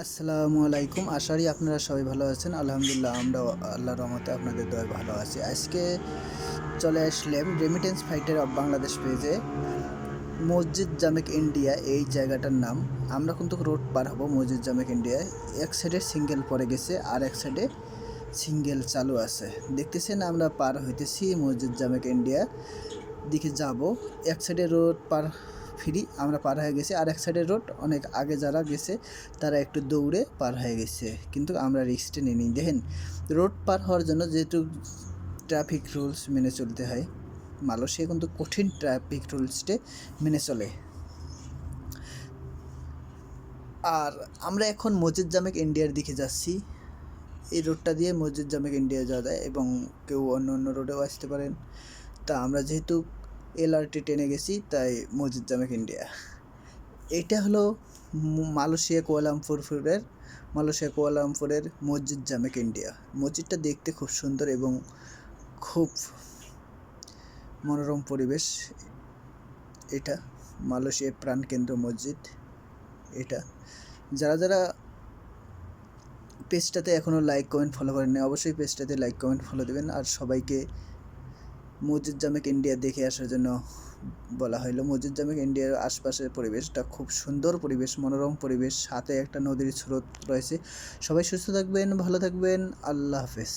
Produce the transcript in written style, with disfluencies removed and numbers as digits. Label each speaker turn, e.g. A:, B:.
A: আসসালামু আলাইকুম। আশা করি আপনারা সবাই ভালো আছেন। আলহামদুলিল্লাহ আমরাও আল্লাহর রহমতে আপনাদের দয়ায় ভালো আছি। আজকে চলে আসলাম রেমিটেন্স ফাইটার অফ বাংলাদেশ পেজে। মসজিদ জামেক ইন্ডিয়া এই জায়গাটার নাম। আমরা কিন্তু রোড পার হব মসজিদ জামেক ইন্ডিয়ায়। এক সাইডে সিঙ্গেল পড়ে গেছে আর এক সাইডে সিঙ্গেল চালু আছে। দেখতেছেন আমরা পার হইতেছি মসজিদ জামেক ইন্ডিয়া দিকে যাব। এক সাইডে রোড পার ফ্রি, আমরা পার হয়ে গেছি। আর এক সাইডের রোড অনেক আগে যারা গেছে তারা একটু দৌড়ে পার হয়ে গেছে, কিন্তু আমরা রিস্কটা নিই। দেখেন, রোড পার হওয়ার জন্য যেহেতু ট্রাফিক রুলস মেনে চলতে হয়, মালয়েশিয়া কিন্তু কঠিন ট্রাফিক রুলসটে মেনে চলে। আর আমরা এখন মসজিদ জামেক ইন্ডিয়ার দিকে যাচ্ছি। এই রোডটা দিয়ে মসজিদ জামেক ইন্ডিয়া যাওয়া যায় এবং কেউ অন্য অন্য রোডেও আসতে পারেন। তা আমরা যেহেতু এলআরটি ট্রেনে গেছি তাই মসজিদ জামেক ইন্ডিয়া। এটা হলো মালয়েশিয়া কুয়ালালামপুরের মসজিদ জামেক ইন্ডিয়া। মসজিদটা দেখতে খুব সুন্দর এবং খুব মনোরম পরিবেশ। এটা মালয়েশিয়ার প্রাণকেন্দ্র মসজিদ। এটা যারা যারা পেজটাতে এখনও লাইক কমেন্ট ফলো করেননি, অবশ্যই পেজটাতে লাইক কমেন্ট ফলো দেবেন। আর সবাইকে মসজিদ জামেক ইন্ডিয়া দেখে আসার জন্য বলা হলো। মসজিদ জামেক ইন্ডিয়ার আশপাশের পরিবেশটা খুব সুন্দর পরিবেশ, মনোরম পরিবেশ, সাথে একটা নদীর স্রোত রয়েছে। সবাই সুস্থ থাকবেন, ভালো থাকবেন, আল্লাহ হাফেজ।